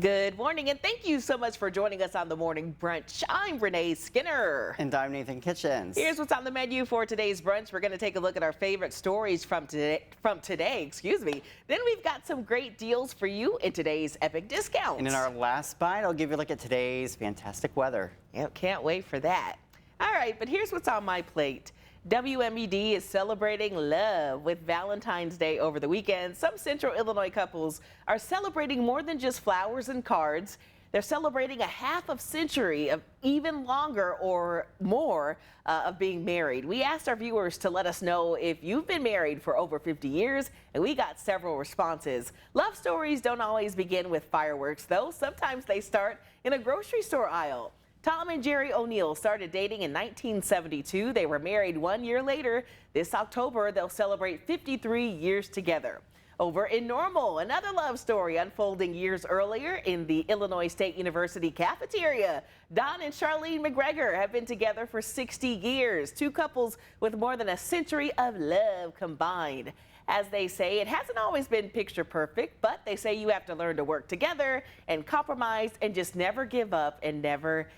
Good morning, and thank you so much for joining us on the Morning Brunch. I'm Renee Skinner. And I'm Nathan Kitchens. Here's what's on the menu for today's brunch. We're going to take a look at our favorite stories from today. Then we've got some great deals for you in today's Epic Discount. And in our last bite, I'll give you a look at today's fantastic weather. Yep, can't wait for that. All right, but here's what's on my plate. WMBD is celebrating love with Valentine's Day over the weekend. Some Central Illinois couples are celebrating more than just flowers and cards. They're celebrating a half of century of even longer or more of being married. We asked our viewers to let us know if you've been married for over 50 years, and we got several responses. Love stories don't always begin with fireworks, though. Sometimes they start in a grocery store aisle. Tom and Jerry O'Neill started dating in 1972. They were married 1 year later. This October, they'll celebrate 53 years together. Over in Normal, another love story unfolding years earlier in the Illinois State University cafeteria. Don and Charlene McGregor have been together for 60 years. Two couples with more than a century of love combined. As they say, it hasn't always been picture perfect, but they say you have to learn to work together and compromise and just never give up and never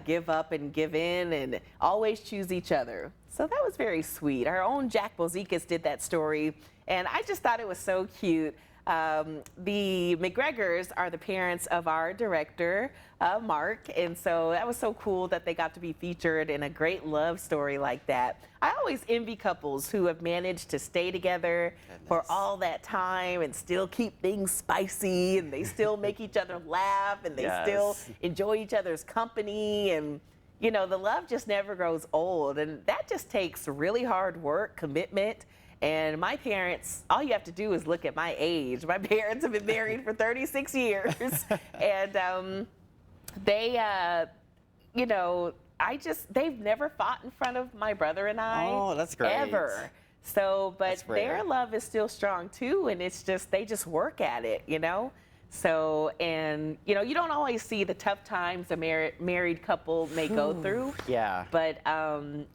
give up and give in and always choose each other. So that was very sweet. Our own Jack Bozikas did that story, and I just thought it was so cute. The McGregors are the parents of our director, Mark, and so that was so cool that they got to be featured in a great love story like that. I always envy couples who have managed to stay together for all that time and still keep things spicy, and they still make each other laugh, and they still enjoy each other's company, and you know, the love just never grows old, and that just takes really hard work, commitment. And my parents, all you have to do is look at my age. My parents have been married for 36 years. And they, you know, they've never fought in front of my brother and I. Oh, that's great. Ever. So, but their love is still strong too. And it's just, they just work at it, you know? So, and, you know, you don't always see the tough times a married couple may go through. Yeah. But,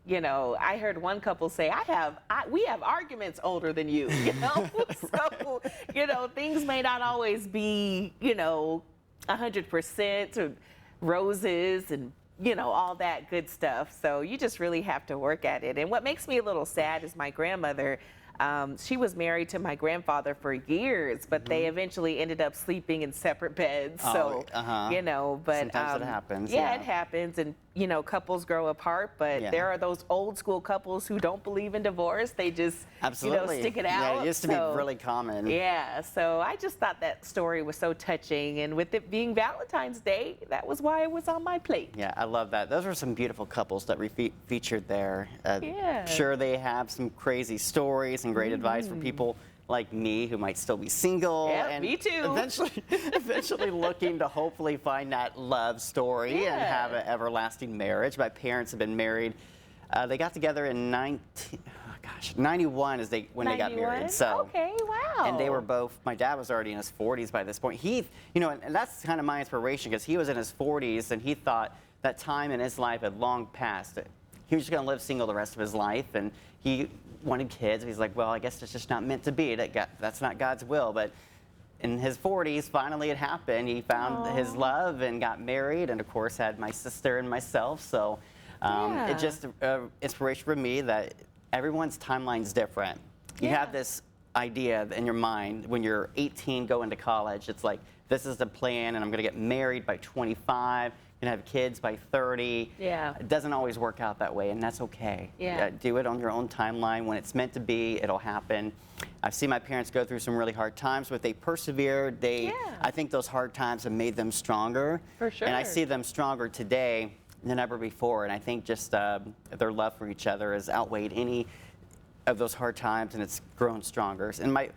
you know, I heard one couple say, we have arguments older than you, you know? So, you know, things may not always be, you know, 100% or roses and, you know, all that good stuff. So you just really have to work at it. And what makes me a little sad is my grandmother. She was married to my grandfather for years, but they eventually ended up sleeping in separate beds. So, you know, but sometimes it happens. Yeah, it happens. And, you know, couples grow apart, but there are those old school couples who don't believe in divorce. They just, you know, stick it out. Yeah, it used to be really common. Yeah, so I just thought that story was so touching. And with it being Valentine's Day, that was why it was on my plate. Yeah, I love that. Those were some beautiful couples that we featured there. Sure, they have some crazy stories and great advice for people like me who might still be single. Yeah, and me too. Eventually looking to hopefully find that love story and have an everlasting marriage. My parents have been married. They got together in 91 is when they got married. So, okay, wow. And they were both, my dad was already in his 40s by this point. He, you know, and that's kind of my inspiration because he was in his 40s and he thought that time in his life had long passed. He was just going to live single the rest of his life, and he wanted kids. He's like, well, I guess it's just not meant to be. That's not God's will. But in his 40s, finally it happened. He found his love and got married, and of course had my sister and myself. So it just inspiration for me that everyone's timeline's different. You have this idea in your mind when you're 18, going to college. It's like, this is the plan, and I'm going to get married by 25. And have kids by 30. Yeah. It doesn't always work out that way, and that's okay. Yeah. Do it on your own timeline. When it's meant to be, it'll happen. I've seen my parents go through some really hard times, but they persevered. I think those hard times have made them stronger. For sure. And I see them stronger today than ever before. And I think just their love for each other has outweighed any of those hard times, and it's grown stronger. And my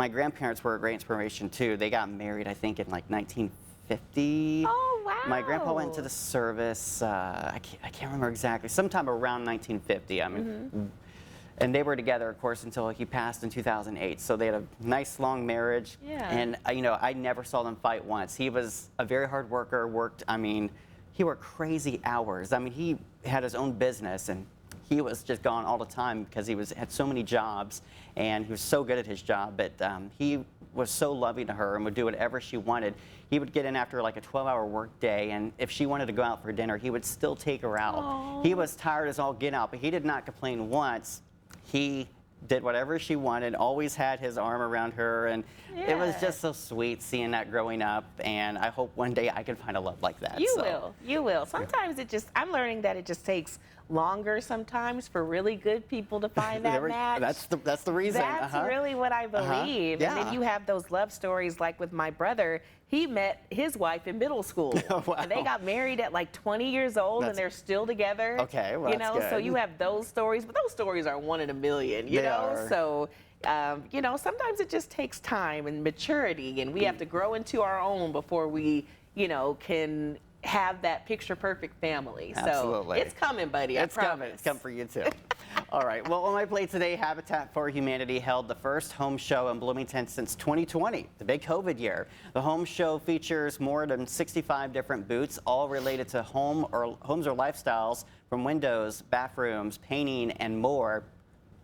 grandparents were a great inspiration too. They got married, I think, in like 1950. Oh, wow. My grandpa went to the service, I can't remember exactly, sometime around 1950. I mean, and they were together, of course, until he passed in 2008. So they had a nice long marriage. Yeah. And, you know, I never saw them fight once. He was a very hard worker, he worked crazy hours. I mean, he had his own business, and he was just gone all the time because he had so many jobs, and he was so good at his job. But he was so loving to her and would do whatever she wanted. He would get in after like a 12-hour work day, and if she wanted to go out for dinner, he would still take her out. Aww. He was tired as all get out, but he did not complain once. He did whatever she wanted, always had his arm around her, and it was just so sweet seeing that growing up, and I hope one day I can find a love like that. You will. Sometimes I'm learning that it just takes longer sometimes for really good people to find that match. That's the reason. That's really what I believe. Yeah. And then you have those love stories like with my brother. He met his wife in middle school. Wow. And they got married at like 20 years old, and they're still together. Okay, well, you that's know, good. so you have those stories, but those stories are one in a million, you know? Are. So, you know, sometimes it just takes time and maturity, and we have to grow into our own before we, you know, can have that picture perfect family. Absolutely. So it's coming, buddy. I promise. It's coming for you too. All right. Well, on my plate today, Habitat for Humanity held the first home show in Bloomington since 2020, the big COVID year. The home show features more than 65 different booths, all related to homes or lifestyles, from windows, bathrooms, painting, and more.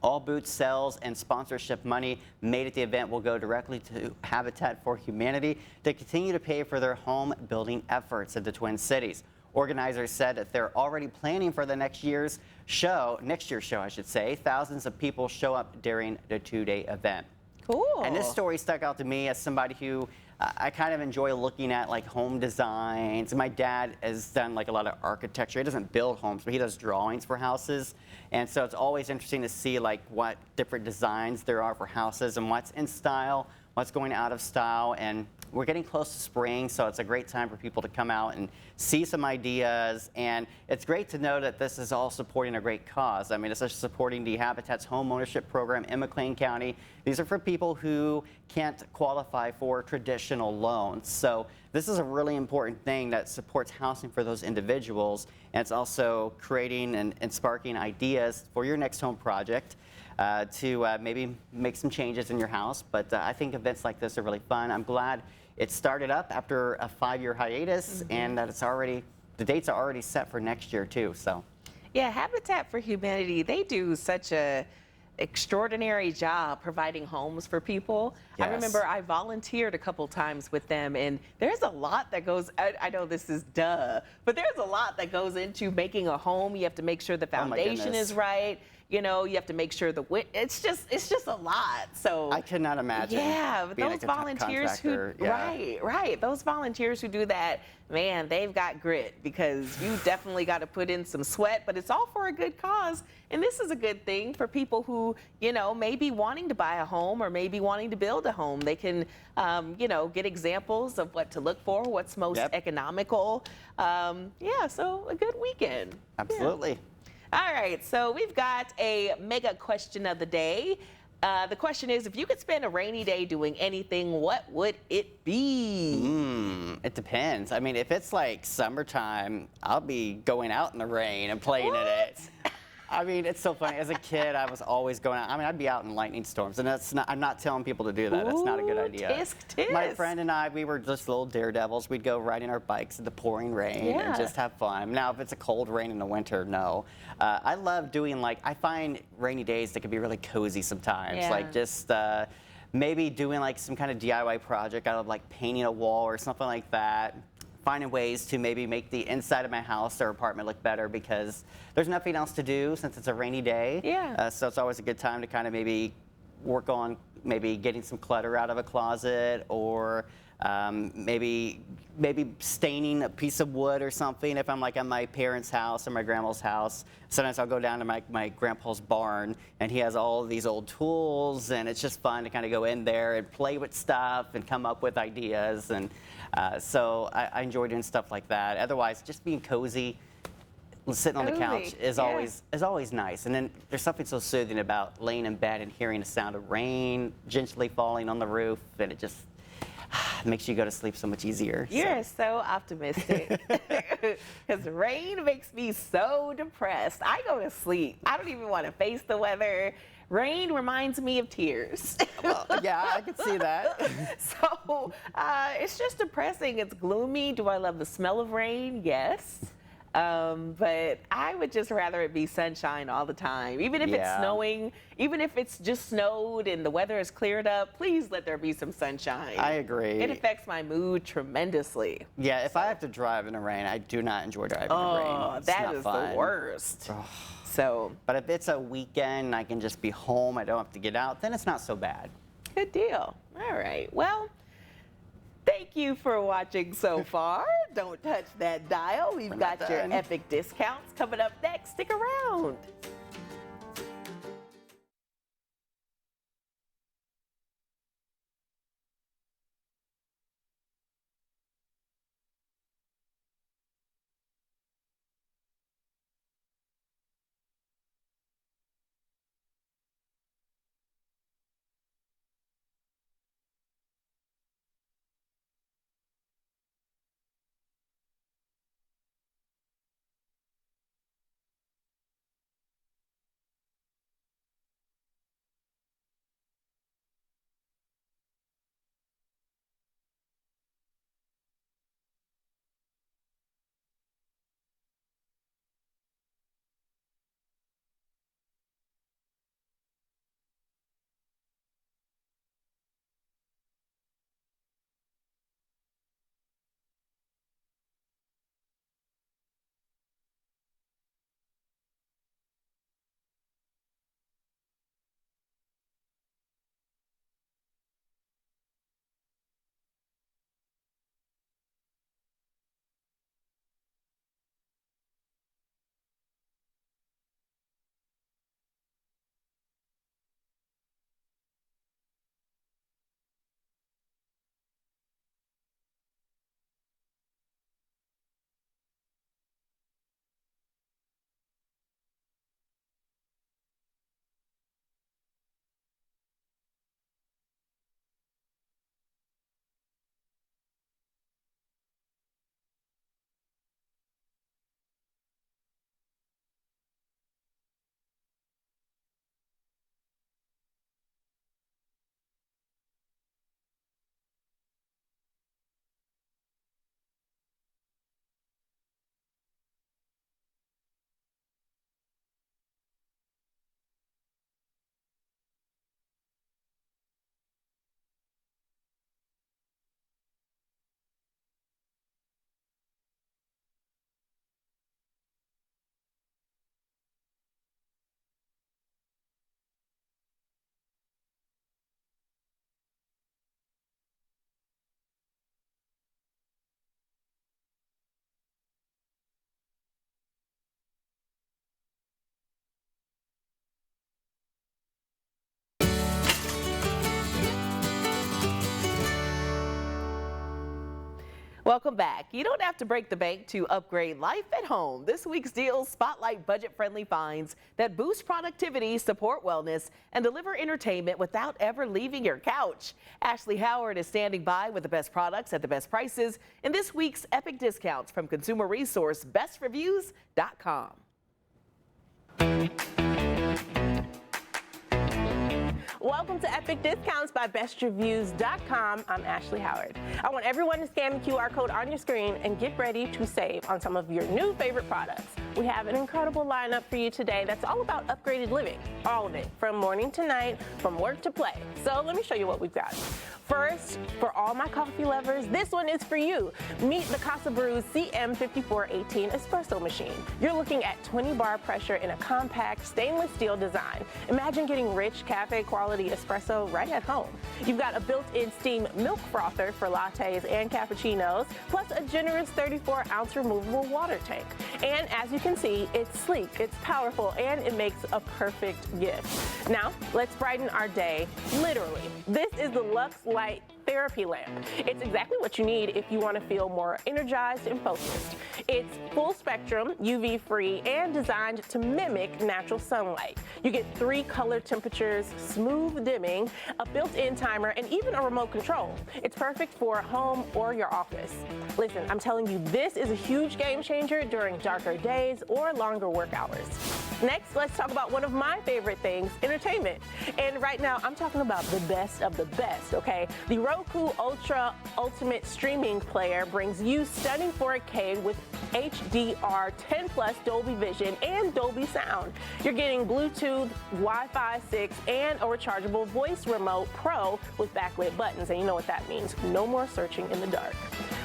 All booth sales and sponsorship money made at the event will go directly to Habitat for Humanity to continue to pay for their home building efforts in the Twin Cities. Organizers said that they're already planning for the next year's show, I should say. Thousands of people show up during the two-day event. Cool. And this story stuck out to me as somebody who I kind of enjoy looking at like home designs. My dad has done like a lot of architecture. He doesn't build homes, but he does drawings for houses. And so it's always interesting to see like what different designs there are for houses and what's in style, what's going out of style. And we're getting close to spring, so it's a great time for people to come out and see some ideas. And it's great to know that this is all supporting a great cause. I mean, it's just supporting the Habitat's home ownership program in McLean County. These are for people who can't qualify for traditional loans. So this is a really important thing that supports housing for those individuals. And it's also creating and sparking ideas for your next home project. To maybe make some changes in your house. But I think events like this are really fun. I'm glad it started up after a 5-year hiatus, and that the dates are already set for next year too. So, yeah, Habitat for Humanity, they do such a extraordinary job providing homes for people. Yes. I remember I volunteered a couple times with them, and there's a lot that goes, I know this is duh, but there's a lot that goes into making a home. You have to make sure the foundation is right. You know, you have to make sure it's just a lot. So I could not imagine. Yeah, but being those a volunteers who, right, those volunteers who do that, man, they've got grit, because you definitely got to put in some sweat, but it's all for a good cause. And this is a good thing for people who, you know, may be wanting to buy a home or maybe wanting to build a home. They can, you know, get examples of what to look for, what's most economical. Yeah, so a good weekend. Absolutely. Yeah. All right, so we've got a mega question of the day. The question is, if you could spend a rainy day doing anything, what would it be? It depends. I mean, if it's like summertime, I'll be going out in the rain and playing in it. I mean, it's so funny. As a kid, I was always going out. I mean, I'd be out in lightning storms, and I'm not telling people to do that. That's not a good idea. Tisk. My friend and I, we were just little daredevils. We'd go riding our bikes in the pouring rain and just have fun. Now, if it's a cold rain in the winter, no. I love doing, like, I find rainy days that can be really cozy sometimes. Yeah. Like just maybe doing like some kind of DIY project out of like painting a wall or something like that. Finding ways to maybe make the inside of my house or apartment look better, because there's nothing else to do since it's a rainy day. Yeah. So it's always a good time to kind of maybe work on maybe getting some clutter out of a closet, or maybe staining a piece of wood or something. If I'm like at my parents' house or my grandma's house, sometimes I'll go down to my grandpa's barn, and he has all of these old tools, and it's just fun to kind of go in there and play with stuff and come up with ideas. And so I enjoy doing stuff like that. Otherwise, just being cozy, sitting on the couch is always nice. And then there's something so soothing about laying in bed and hearing the sound of rain gently falling on the roof, and it just makes you go to sleep so much easier. You're so optimistic, because rain makes me so depressed. I go to sleep. I don't even want to face the weather. Rain reminds me of tears. Well, yeah, I can see that. So it's just depressing. It's gloomy. Do I love the smell of rain? Yes. But I would just rather it be sunshine all the time. Even if it's Yeah. snowing, even if it's just snowed and the weather is cleared up, please let there be some sunshine. I agree. It affects my mood tremendously. Yeah, if I have to drive in the rain, I do not enjoy driving in the rain. Oh, It's that not is fun. the worst. So, But if it's a weekend, I can just be home, I don't have to get out, then it's not so bad. good deal. All right. Well, thank you for watching so far. Don't touch that dial. We've not got your done. epic discounts coming up next. Stick around. Welcome back. You don't have to break the bank to upgrade life at home. This week's deals spotlight budget-friendly finds that boost productivity, support wellness, and deliver entertainment without ever leaving your couch. Ashley Howard is standing by with the best products at the best prices in this week's epic discounts from consumer resource bestreviews.com. Welcome to Epic Discounts by bestreviews.com. I'm Ashley Howard. I want everyone to scan the QR code on your screen and get ready to save on some of your new favorite products. We have an incredible lineup for you today that's all about upgraded living. All of it, from morning to night, from work to play. So let me show you what we've got. First, for all my coffee lovers, this one is for you. Meet the Casa Brew's CM5418 espresso machine. You're looking at 20 bar pressure in a compact stainless steel design. Imagine getting rich cafe quality espresso right at home. You've got a built-in steam milk frother for lattes and cappuccinos, plus a generous 34-ounce removable water tank. And as you can see, it's sleek, it's powerful, and it makes a perfect gift. Now, let's brighten our day, literally. This is the Lux Light Therapy Lamp. It's exactly what you need if you want to feel more energized and focused. It's full spectrum, UV free, and designed to mimic natural sunlight. You get 3 color temperatures, smooth dimming, a built-in timer, and even a remote control. It's perfect for home or your office. Listen, I'm telling you, this is a huge game changer during darker days or longer work hours. Next, let's talk about one of my favorite things, entertainment. And right now, I'm talking about the best of the best, okay? The Roku Ultra Ultimate Streaming Player brings you stunning 4K with HDR 10 Plus Dolby Vision and Dolby Sound. You're getting Bluetooth, Wi-Fi 6, and a rechargeable voice remote Pro with backlit buttons. And you know what that means. No more searching in the dark.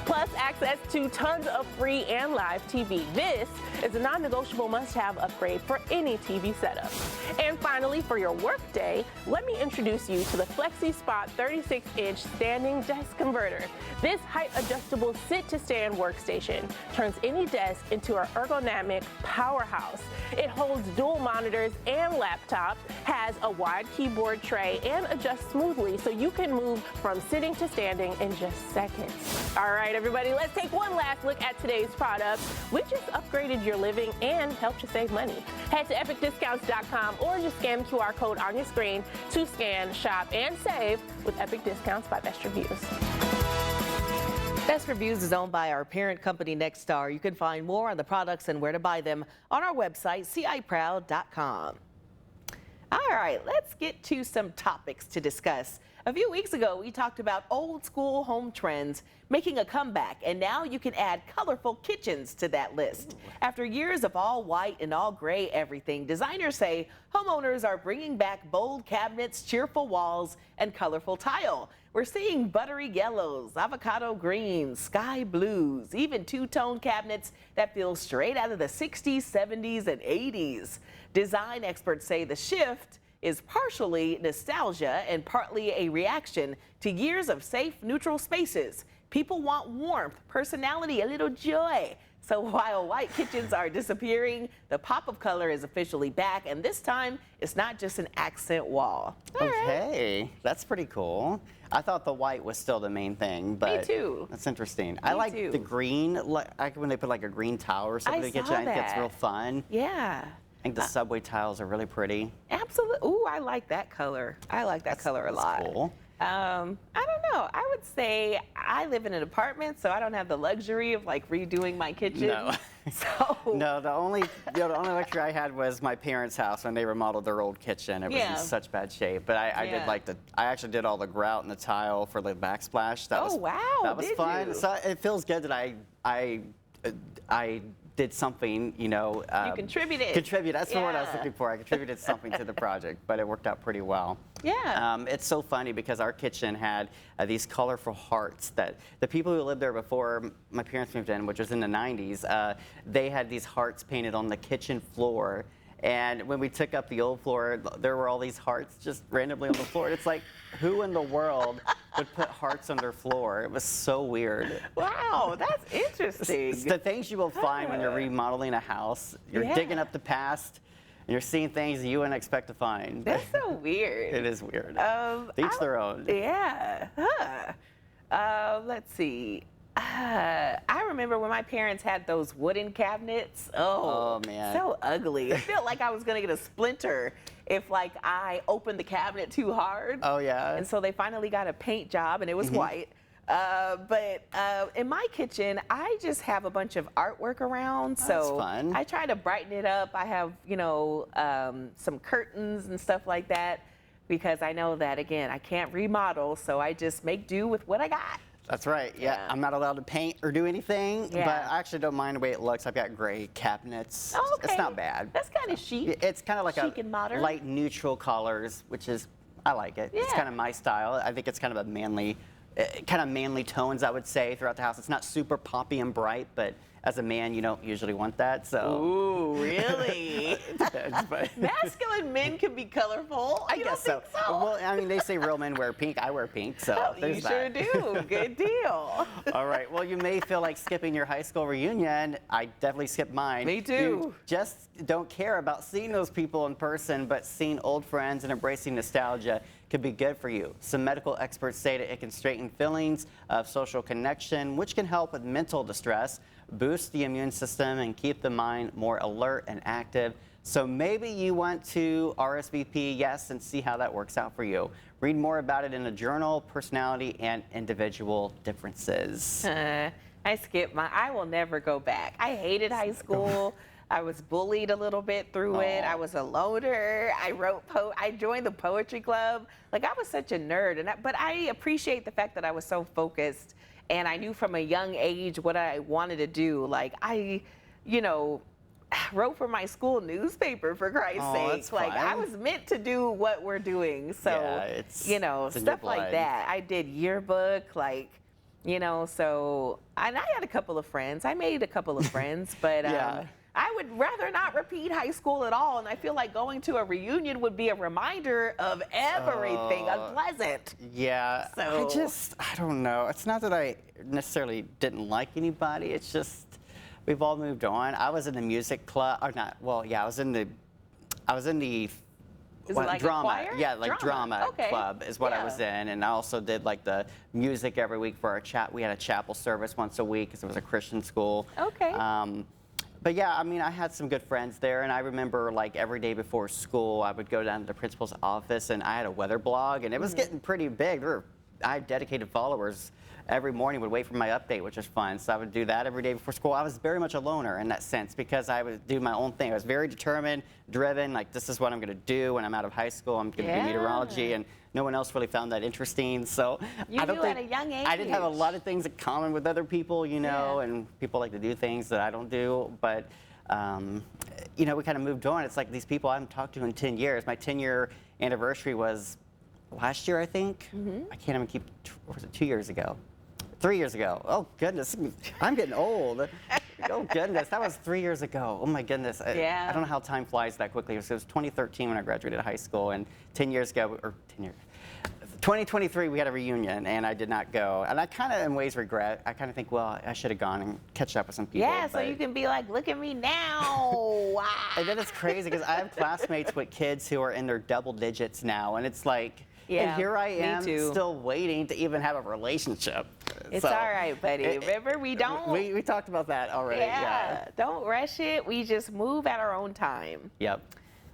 Plus, access to tons of free and live TV. This is a non-negotiable must-have upgrade for any TV setup. And finally, for your workday, let me introduce you to the FlexiSpot 36-inch standing desk converter. This height-adjustable sit-to-stand workstation turns any desk into an ergonomic powerhouse. It holds dual monitors and laptops, has a wide keyboard tray, and adjusts smoothly so you can move from sitting to standing in just seconds. All right, everybody, let's take one last look at today's products. We just upgraded your living and helped you save money. Head to epicdiscounts.com or just scan the QR code on your screen to scan, shop, and save with Epic Discounts by Best Reviews. Best Reviews is owned by our parent company, Nexstar. You can find more on the products and where to buy them on our website, ciproud.com. All right, let's get to some topics to discuss. A few weeks ago, we talked about old school home trends making a comeback, and now you can add colorful kitchens to that list. After years of all white and all gray everything, designers say homeowners are bringing back bold cabinets, cheerful walls, and colorful tile. We're seeing buttery yellows, avocado greens, sky blues, even two-tone cabinets that feel straight out of the 60s, 70s, and 80s. Design experts say the shift is partially nostalgia and partly a reaction to years of safe, neutral spaces. People want warmth, personality, a little joy. So while white kitchens are disappearing, the pop of color is officially back, and this time it's not just an accent wall. Okay, that's pretty cool. I thought the white was still the main thing, but Me too. That's interesting. Me I like too. the green, like when they put like a green tile or something in the kitchen. I think it's real fun. Yeah. I think the subway tiles are really pretty. Absolutely. Ooh, I like that color. I like that color a lot. That's cool. I don't know. I would say I live in an apartment, so I don't have the luxury of like redoing my kitchen. No. So No, the only luxury I had was my parents' house when they remodeled their old kitchen. It was in such bad shape. But I did like I actually did all the grout and the tile for the backsplash. That was, wow. That was Did fun. you? So it feels good that I did something, you know. You contributed. That's the word I was looking for. I contributed something to the project, but it worked out pretty well. Yeah. It's so funny because our kitchen had these colorful hearts that the people who lived there before my parents moved in, which was in the 90s, they had these hearts painted on the kitchen floor. And when we took up the old floor, there were all these hearts just randomly on the floor. It's like, who in the world would put hearts on their floor? It was so weird. Wow, that's interesting. It's the things you will find when you're remodeling a house. You're digging up the past, and you're seeing things you wouldn't expect to find. That's so weird. It is weird. Each their own. Yeah. Let's see. I remember when my parents had those wooden cabinets. Oh man. So ugly. It felt like I was going to get a splinter if like I opened the cabinet too hard. Oh, yeah. And so they finally got a paint job, and it was white. But in my kitchen, I just have a bunch of artwork around. So that's fun. I try to brighten it up. I have, you know, some curtains and stuff like that because I know that, again, I can't remodel. So I just make do with what I got. That's right. Yeah, I'm not allowed to paint or do anything, but I actually don't mind the way it looks. I've got gray cabinets. Oh, okay. It's not bad. That's kind of chic. It's kind of like chic and modern. light neutral colors, which is, I like it. It's kind of my style. I think it's kind of a manly, tones, I would say, throughout the house. It's not super poppy and bright, but as a man, you don't usually want that. So. Ooh, really? It depends, but. Masculine men can be colorful. I guess so. Well, I mean, they say real men wear pink. I wear pink, so there's you that. sure do. Good deal. All right. Well, you may feel like skipping your high school reunion. I definitely skipped mine. Me too. You just don't care about seeing those people in person, but seeing old friends and embracing nostalgia could be good for you. Some medical experts say that it can straighten feelings of social connection, which can help with mental distress, boost the immune system, and keep the mind more alert and active. So maybe you want to RSVP yes and see how that works out for you. Read more about it in a journal, Personality and Individual Differences. I skipped I will never go back. I hated high school. I was bullied a little bit through it. I Aw. was a loner. I joined the poetry club. Like I was such a nerd, but I appreciate the fact that I was so focused and I knew from a young age what I wanted to do. Like you know, wrote for my school newspaper for Christ's Oh, sake. that's Like I fun. was meant to do what we're doing. So, Yeah, it's in your stuff like blood. that. I did yearbook, like, so and I had a couple of friends. I made a couple of friends, but Yeah. I would rather not repeat high school at all. And I feel like going to a reunion would be a reminder of everything unpleasant. Yeah, So- I don't know. It's not that I necessarily didn't like anybody. It's just we've all moved on. I was in the music club, or not? Well, yeah, I was in the Is it like a drama. choir? Yeah, like drama Okay. club is what I Yeah. was in, and I also did like the music every week for our chat. We had a chapel service once a week because it was a Christian school. Okay. But yeah, I mean, I had some good friends there, and I remember like every day before school, I would go down to the principal's office, and I had a weather blog, and it was getting pretty big. I had dedicated followers. Every morning would wait for my update, which was fun. So I would do that every day before school. I was very much a loner in that sense because I would do my own thing. I was very determined, driven, like this is what I'm going to do when I'm out of high school. I'm going to do Yeah. meteorology, and no one else really found that interesting. So You I don't knew think at a young I didn't have a age. lot of things in common with other people, Yeah. and people like to do things that I don't do. But we kind of moved on. It's like these people I haven't talked to in 10 years. My 10-year anniversary was last year, I think. I can't even keep. Or was it 2 years ago? 3 years ago. Oh goodness, I'm getting old. Oh goodness, that was 3 years ago. Oh my goodness. Yeah. I don't know how time flies that quickly. So it was 2013 when I graduated high school, and 10 years ago, or 10 years. 2023, we had a reunion, and I did not go. And I kind of, in ways, regret. I kind of think, well, I should have gone and catch up with some people. Yeah, so but- you can be like, look at me now. And then it's crazy because I have classmates with kids who are in their double digits now, and it's like, Yeah, and here I me am too. still waiting to even have a relationship. It's So, all right, buddy. Remember, we don't. We talked about that already. yeah, don't rush it. We just move at our own time. Yep.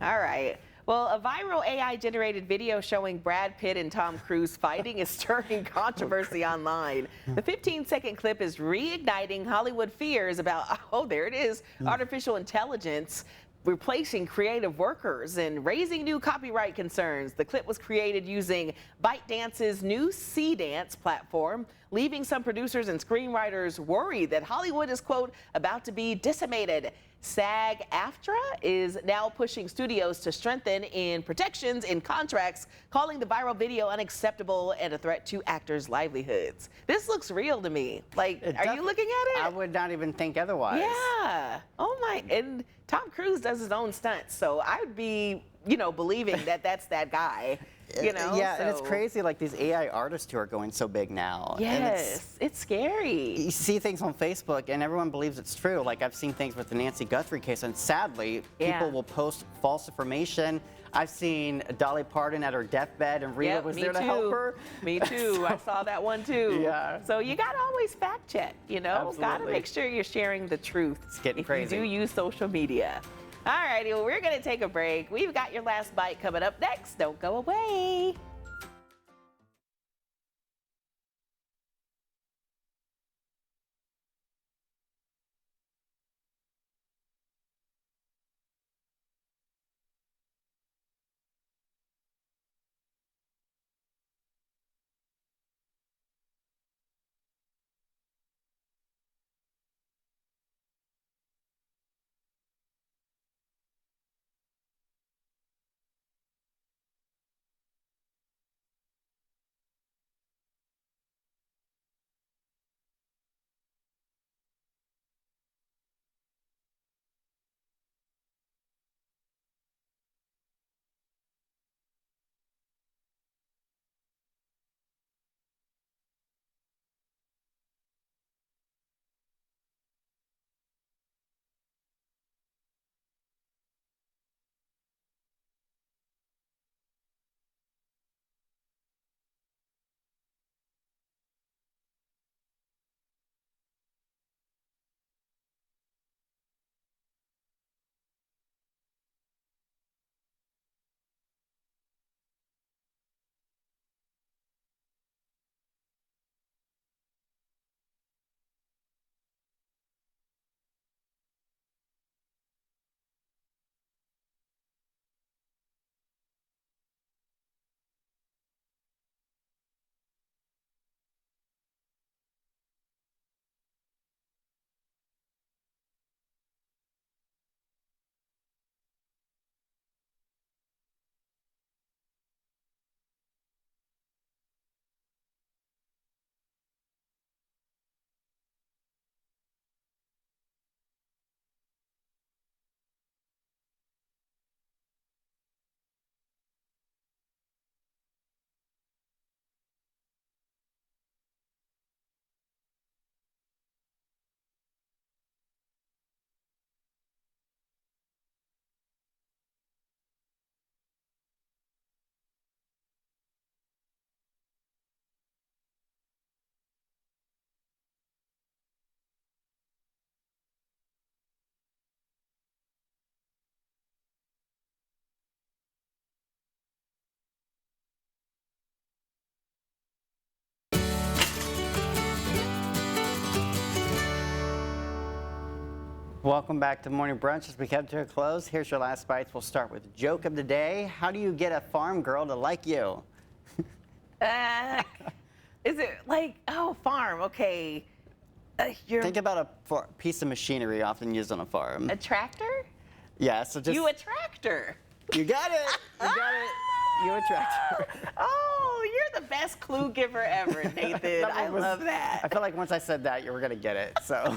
All right. Well, a viral AI-generated video showing Brad Pitt and Tom Cruise fighting is stirring controversy online. The 15-second clip is reigniting Hollywood fears about, oh, there it is, artificial intelligence replacing creative workers and raising new copyright concerns. The clip was created using ByteDance's new C-Dance platform, leaving some producers and screenwriters worried that Hollywood is, quote, about to be decimated. SAG-AFTRA is now pushing studios to strengthen in protections in contracts, calling the viral video unacceptable and a threat to actors' livelihoods. This looks real to me. Like, are you looking at it? I would not even think otherwise. Yeah. Oh my. And Tom Cruise does his own stunts, so I'd be, believing that that's that guy. Yeah, and it's so- crazy, like these AI artists who are going so big now. And Yes, it's scary. you see things on Facebook and everyone believes it's true. Like I've seen things with the Nancy Guthrie case, and sadly, Yeah. people will post false information. I've seen Dolly Parton at her deathbed, and Rita Yep, was me there to too. help her. Me too. I saw that one too. Yeah. So you gotta always fact check. Gotta Absolutely. make sure you're sharing the truth. It's getting if crazy. you do use social media. All righty. Well, we're gonna take a break. We've got your last bite coming up next. Don't go away. Welcome back to Morning Brunch. As we come to a close, here's your last bites. We'll start with joke of the day. How do you get a farm girl to like you? Is it like, oh, farm, okay. You're Think about a piece of machinery often used on a farm. a tractor? Yeah, so just... You a tractor. You got it. You got it. You a tractor. Oh, you're the best clue giver ever, Nathan. I love that. I feel like once I said that, you were going to get it, so...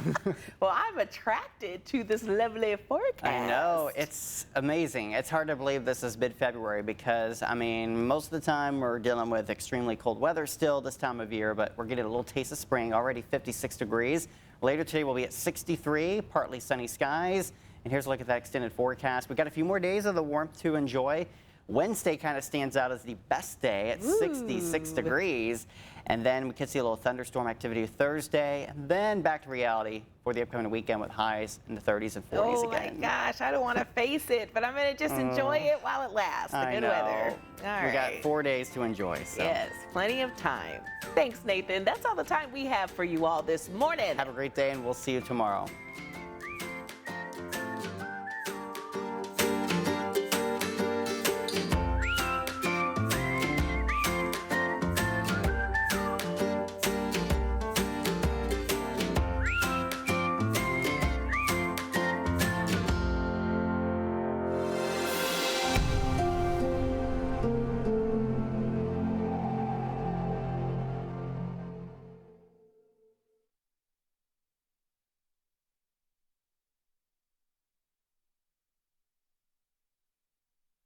Well, I'm attracted to this lovely forecast. I know, it's amazing. It's hard to believe this is mid-February because, I mean, most of the time we're dealing with extremely cold weather still this time of year, but we're getting a little taste of spring, already 56 degrees. Later today we'll be at 63, partly sunny skies. And here's a look at that extended forecast. We've got a few more days of the warmth to enjoy. Wednesday kind of stands out as the best day at 66 degrees. And then we could see a little thunderstorm activity Thursday. And then back to reality for the upcoming weekend with highs in the 30s and 40s again. Oh my gosh, I don't want to face it, but I'm going to just enjoy it while it lasts. The I good know. weather. All We right. got 4 days to enjoy. So. Yes, plenty of time. Thanks, Nathan. That's all the time we have for you all this morning. Have a great day, and we'll see you tomorrow.